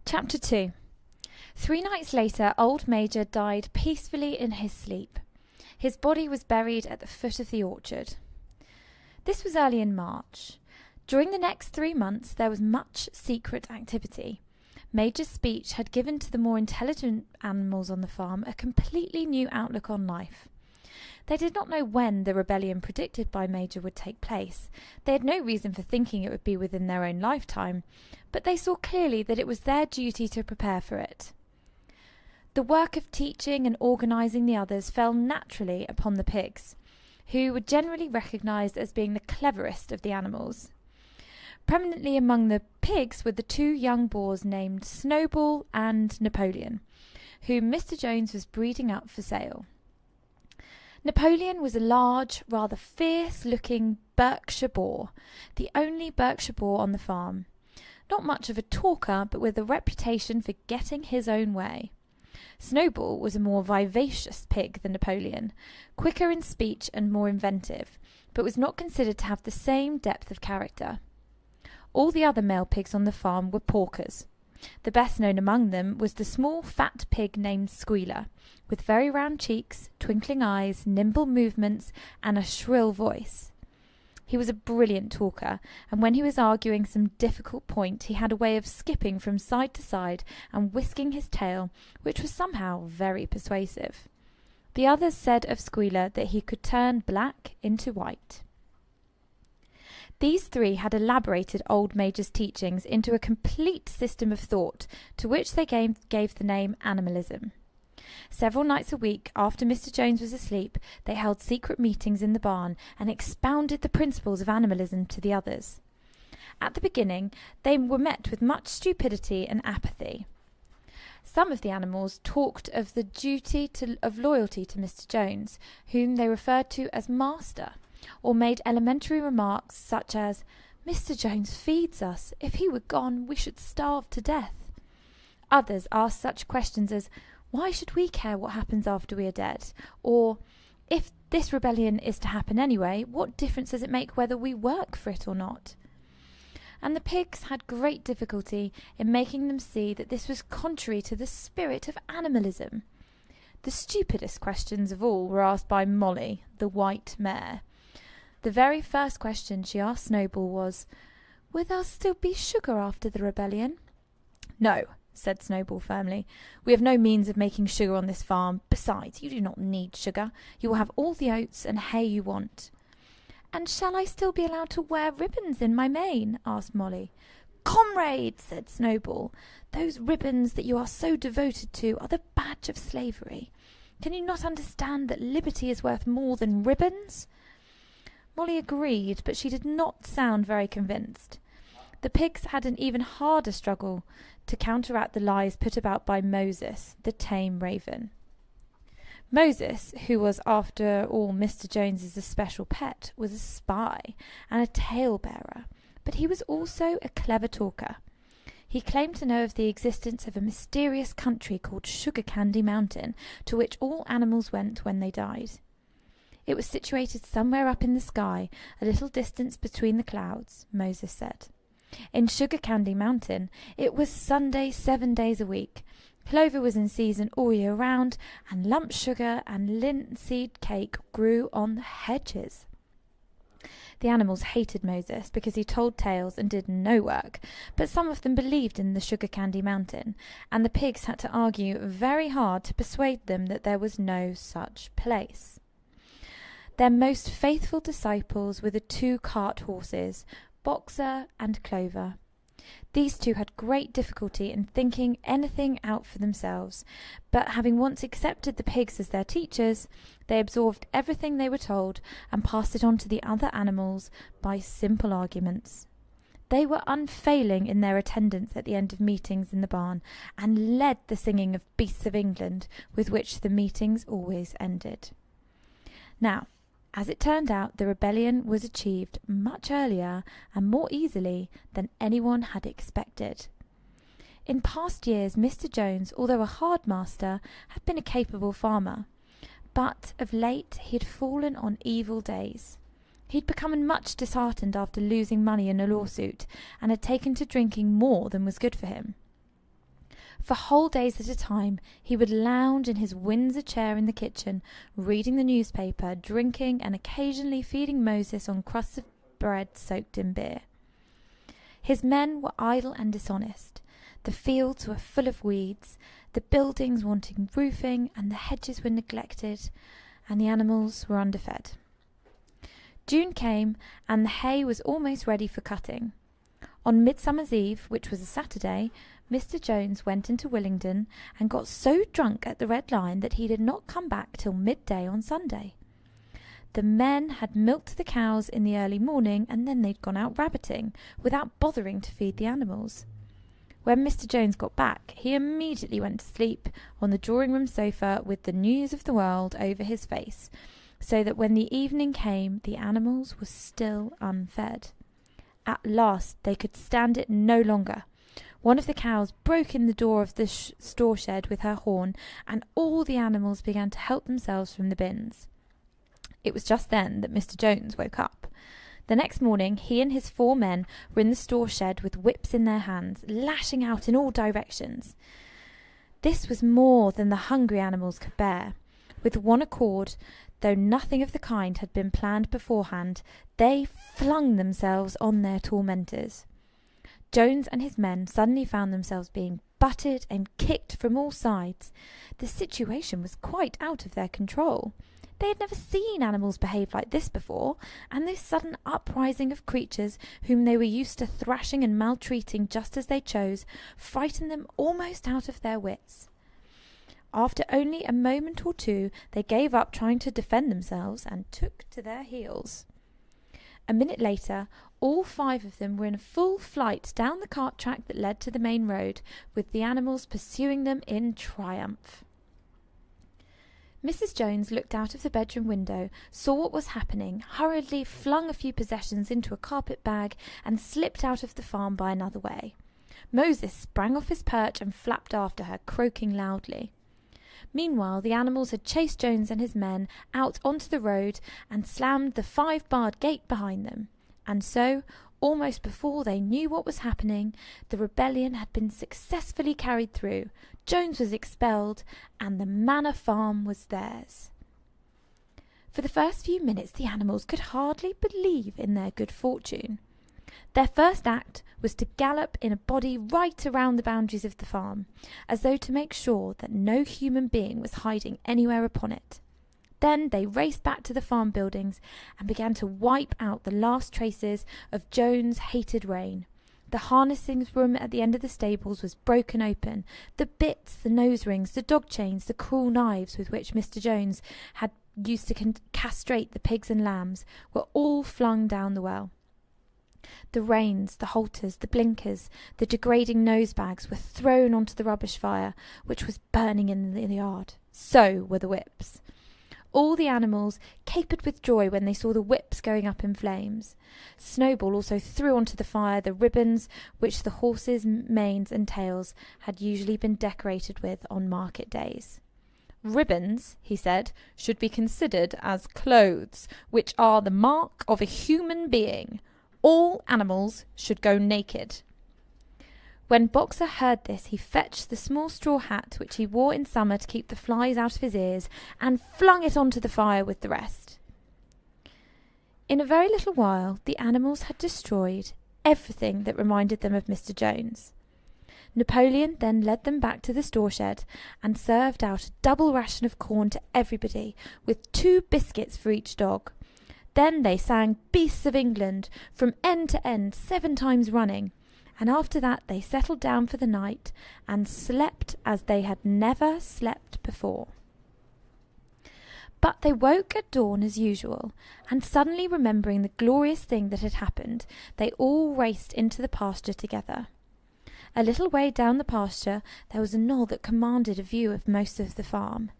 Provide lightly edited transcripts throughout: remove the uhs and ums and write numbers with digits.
Chapter 2. 3 nights later, old Major died peacefully in his sleep. His body was buried at the foot of the orchard. This was early in March. During the next 3 months, there was much secret activity. Major's speech had given to the more intelligent animals on the farm a completely new outlook on life. They did not know when the rebellion predicted by Major would take place. They had no reason for thinking it would be within their own lifetime, but they saw clearly that it was their duty to prepare for it. The work of teaching and organising the others fell naturally upon the pigs, who were generally recognised as being the cleverest of the animals. Prominently among the pigs were the 2 young boars named Snowball and Napoleon, whom Mr. Jones was breeding up for sale. Napoleon was a large, rather fierce-looking Berkshire boar, the only Berkshire boar on the farm. Not much of a talker, but with a reputation for getting his own way. Snowball was a more vivacious pig than Napoleon, quicker in speech and more inventive, but was not considered to have the same depth of character. All the other male pigs on the farm were porkers. The best known among them was the small fat pig named Squealer, with very round cheeks, twinkling eyes, nimble movements, and a shrill voice. He was a brilliant talker, and when he was arguing some difficult point, he had a way of skipping from side to side and whisking his tail, which was somehow very persuasive. The others said of Squealer that he could turn black into white. These 3 had elaborated old Major's teachings into a complete system of thought, to which they gave the name animalism. Several nights a week, after Mr. Jones was asleep, they held secret meetings in the barn and expounded the principles of animalism to the others. At the beginning, they were met with much stupidity and apathy. Some of the animals talked of the duty of loyalty to Mr. Jones, whom they referred to as Master, or made elementary remarks such as, "Mr. Jones feeds us. If he were gone, we should starve to death." Others asked such questions as, "Why should we care what happens after we are dead?" Or, "If this rebellion is to happen anyway, what difference does it make whether we work for it or not?" And the pigs had great difficulty in making them see that this was contrary to the spirit of animalism. The stupidest questions of all were asked by Molly, the white mare. The very first question she asked Snowball was, "Will there still be sugar after the rebellion?" "No," said Snowball firmly. "We have no means of making sugar on this farm. Besides, you do not need sugar. You will have all the oats and hay you want." "And shall I still be allowed to wear ribbons in my mane?" asked Molly. "Comrade," said Snowball, "those ribbons that you are so devoted to are the badge of slavery. Can you not understand that liberty is worth more than ribbons?" Molly agreed, but she did not sound very convinced. The pigs had an even harder struggle to counteract the lies put about by Moses, the tame raven. Moses, who was after all Mr. Jones's especial pet, was a spy and a tale-bearer, but he was also a clever talker. He claimed to know of the existence of a mysterious country called Sugar Candy Mountain, to which all animals went when they died. It was situated somewhere up in the sky, a little distance between the clouds, Moses said. In Sugar Candy Mountain, it was Sunday 7 days a week. Clover was in season all year round, and lump sugar and linseed cake grew on the hedges. The animals hated Moses because he told tales and did no work, but some of them believed in the Sugar Candy Mountain, and the pigs had to argue very hard to persuade them that there was no such place. Their most faithful disciples were the 2 cart horses, Boxer and Clover. These 2 had great difficulty in thinking anything out for themselves, but having once accepted the pigs as their teachers, they absorbed everything they were told and passed it on to the other animals by simple arguments. They were unfailing in their attendance at the end of meetings in the barn, and led the singing of Beasts of England, with which the meetings always ended. Now, as it turned out, the rebellion was achieved much earlier and more easily than anyone had expected. In past years, Mr. Jones, although a hard master, had been a capable farmer, but of late he had fallen on evil days. He'd become much disheartened after losing money in a lawsuit, and had taken to drinking more than was good for him. For whole days at a time, he would lounge in his Windsor chair in the kitchen, reading the newspaper, drinking, and occasionally feeding Moses on crusts of bread soaked in beer. His men were idle and dishonest. The fields were full of weeds, the buildings wanting roofing, and the hedges were neglected, and the animals were underfed. June came, and the hay was almost ready for cutting. On Midsummer's Eve, which was a Saturday, Mr. Jones went into Willingdon and got so drunk at the Red Lion that he did not come back till midday on Sunday. The men had milked the cows in the early morning, and then they'd gone out rabbiting, without bothering to feed the animals. When Mr. Jones got back, he immediately went to sleep on the drawing-room sofa with the news of the world over his face, so that when the evening came, the animals were still unfed. At last they could stand it no longer. One of the cows broke in the door of the store shed with her horn, and all the animals began to help themselves from the bins. It was just then that Mr. Jones woke up. The next morning he and his 4 men were in the store shed with whips in their hands, lashing out in all directions. This was more than the hungry animals could bear. With one accord, though nothing of the kind had been planned beforehand, they flung themselves on their tormentors. Jones and his men suddenly found themselves being butted and kicked from all sides. The situation was quite out of their control. They had never seen animals behave like this before, and this sudden uprising of creatures whom they were used to thrashing and maltreating just as they chose frightened them almost out of their wits. After only a moment or two, they gave up trying to defend themselves and took to their heels. A minute later, all 5 of them were in full flight down the cart track that led to the main road, with the animals pursuing them in triumph. Mrs. Jones looked out of the bedroom window, saw what was happening, hurriedly flung a few possessions into a carpet bag, and slipped out of the farm by another way. Moses sprang off his perch and flapped after her, croaking loudly. Meanwhile, the animals had chased Jones and his men out onto the road and slammed the 5-barred gate behind them. And so, almost before they knew what was happening, the rebellion had been successfully carried through. Jones was expelled, and the manor farm was theirs. For the first few minutes, the animals could hardly believe in their good fortune. Their first act was to gallop in a body right around the boundaries of the farm, as though to make sure that no human being was hiding anywhere upon it. Then they raced back to the farm buildings and began to wipe out the last traces of Jones' hated reign. The harnessing room at the end of the stables was broken open. The bits, the nose rings, the dog chains, the cruel knives with which Mr. Jones had used to castrate the pigs and lambs were all flung down the well. The reins, the halters, the blinkers, the degrading nose bags were thrown onto the rubbish fire, which was burning in the yard. So were the whips. All the animals capered with joy when they saw the whips going up in flames. Snowball also threw onto the fire the ribbons which the horses' manes and tails had usually been decorated with on market days. "Ribbons," he said, "should be considered as clothes, which are the mark of a human being. All animals should go naked." When Boxer heard this, he fetched the small straw hat which he wore in summer to keep the flies out of his ears, and flung it onto the fire with the rest. In a very little while, the animals had destroyed everything that reminded them of Mr. Jones. Napoleon then led them back to the store shed and served out a double ration of corn to everybody, with 2 biscuits for each dog. Then they sang Beasts of England from end to end 7 times running, and after that they settled down for the night and slept as they had never slept before. But they woke at dawn as usual, and suddenly remembering the glorious thing that had happened, they all raced into the pasture together. A little way down the pasture there was a knoll that commanded a view of most of the farm.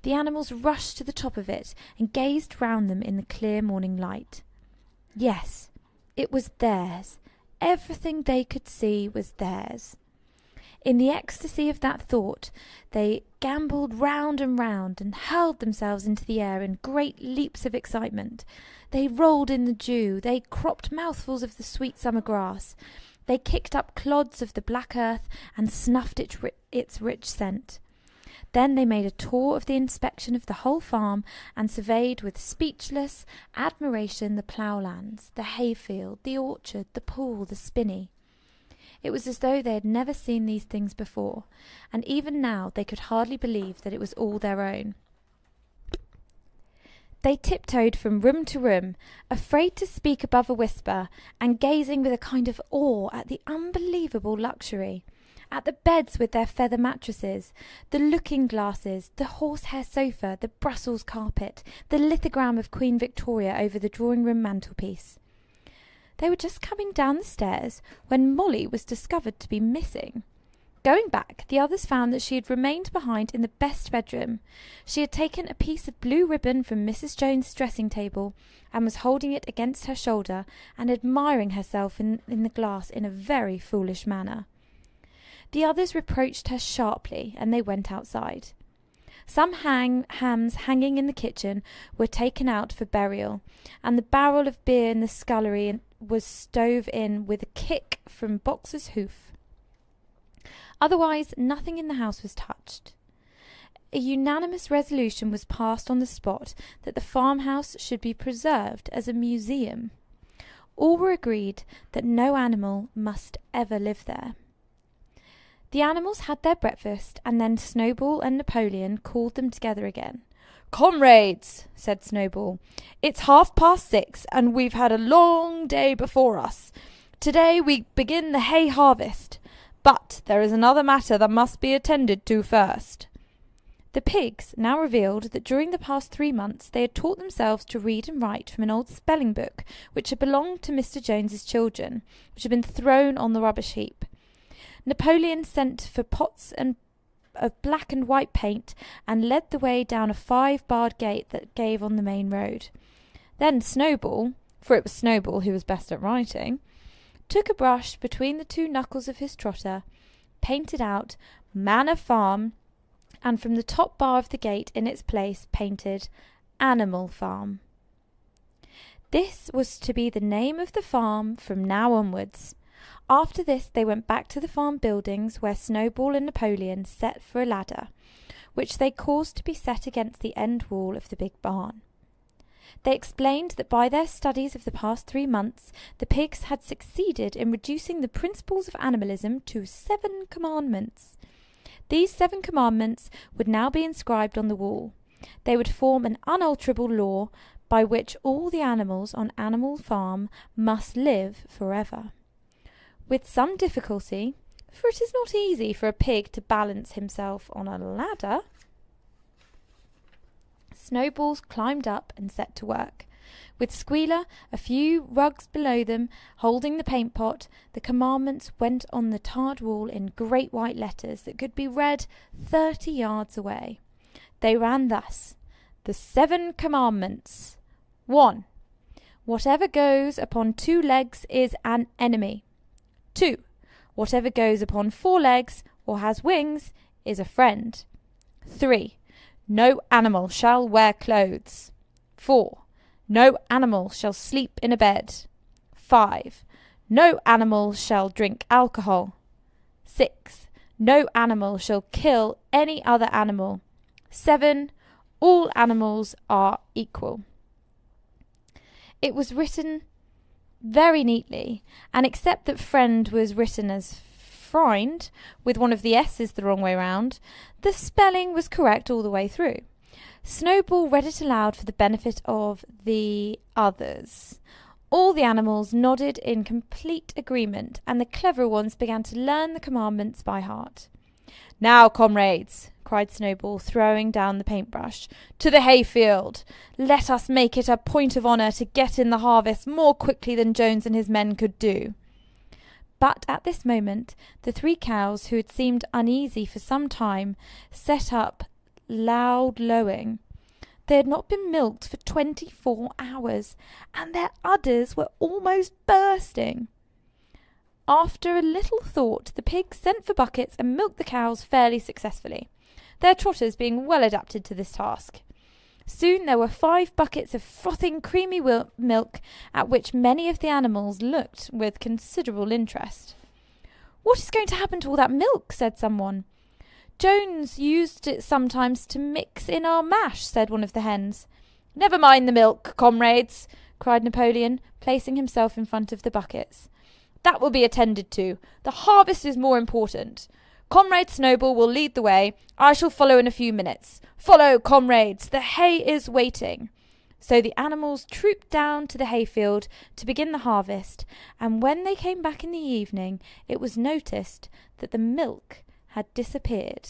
The animals rushed to the top of it and gazed round them in the clear morning light. Yes, it was theirs. Everything they could see was theirs. In the ecstasy of that thought, they gambolled round and round and hurled themselves into the air in great leaps of excitement. They rolled in the dew, they cropped mouthfuls of the sweet summer grass. They kicked up clods of the black earth and snuffed its rich scent. Then they made a tour of the inspection of the whole farm and surveyed with speechless admiration the ploughlands, the hayfield, the orchard, the pool, the spinney. It was as though they had never seen these things before, and even now they could hardly believe that it was all their own. They tiptoed from room to room, afraid to speak above a whisper, and gazing with a kind of awe at the unbelievable luxury, at the beds with their feather mattresses, the looking-glasses, the horsehair sofa, the Brussels carpet, the lithogram of Queen Victoria over the drawing-room mantelpiece. They were just coming down the stairs when Molly was discovered to be missing. Going back, the others found that she had remained behind in the best bedroom. She had taken a piece of blue ribbon from Mrs. Jones's dressing table and was holding it against her shoulder and admiring herself in the glass in a very foolish manner. The others reproached her sharply, and they went outside. Some hams hanging in the kitchen were taken out for burial, and the barrel of beer in the scullery was stove in with a kick from Boxer's hoof. Otherwise, nothing in the house was touched. A unanimous resolution was passed on the spot that the farmhouse should be preserved as a museum. All were agreed that no animal must ever live there. The animals had their breakfast, and then Snowball and Napoleon called them together again. "Comrades," said Snowball, "it's 6:30, and we've had a long day before us. Today we begin the hay harvest. But there is another matter that must be attended to first." The pigs now revealed that during the past 3 months they had taught themselves to read and write from an old spelling book which had belonged to Mr. Jones's children, which had been thrown on the rubbish heap. Napoleon sent for pots of black and white paint and led the way down a 5-barred gate that gave on the main road. Then Snowball, for it was Snowball who was best at writing, took a brush between the 2 knuckles of his trotter, painted out Manor Farm, and from the top bar of the gate in its place painted Animal Farm. This was to be the name of the farm from now onwards. After this they went back to the farm buildings where Snowball and Napoleon set for a ladder, which they caused to be set against the end wall of the big barn. They explained that by their studies of the past 3 months, the pigs had succeeded in reducing the principles of animalism to 7 commandments. These 7 commandments would now be inscribed on the wall. They would form an unalterable law by which all the animals on Animal Farm must live forever. With some difficulty, for it is not easy for a pig to balance himself on a ladder, Snowball climbed up and set to work. With Squealer a few rugs below them, holding the paint pot, the commandments went on the tarred wall in great white letters that could be read 30 yards away. They ran thus: The 7 commandments. 1. Whatever goes upon 2 legs is an enemy. 2. Whatever goes upon 4 legs or has wings is a friend. 3. No animal shall wear clothes. 4. No animal shall sleep in a bed. 5. No animal shall drink alcohol. 6. No animal shall kill any other animal. 7. All animals are equal. It was written very neatly, and except that friend was written as Freund, with one of the S's the wrong way round, the spelling was correct all the way through. Snowball read it aloud for the benefit of the others. All the animals nodded in complete agreement, and the clever ones began to learn the commandments by heart. "Now, comrades," cried Snowball, throwing down the paintbrush, "to the hayfield! Let us make it a point of honour to get in the harvest more quickly than Jones and his men could do." But at this moment the 3 cows, who had seemed uneasy for some time, set up loud lowing. They had not been milked for 24 hours, and their udders were almost bursting. After a little thought, the pigs sent for buckets and milked the cows fairly successfully, their trotters being well adapted to this task. Soon there were 5 buckets of frothing creamy milk, at which many of the animals looked with considerable interest. "What is going to happen to all that milk?" said someone. "Jones used it sometimes to mix in our mash," said one of the hens. "Never mind the milk, comrades," cried Napoleon, placing himself in front of the buckets. "That will be attended to. The harvest is more important. Comrade Snowball will lead the way. I shall follow in a few minutes. Follow, comrades, the hay is waiting." So the animals trooped down to the hayfield to begin the harvest, and when they came back in the evening, it was noticed that the milk had disappeared.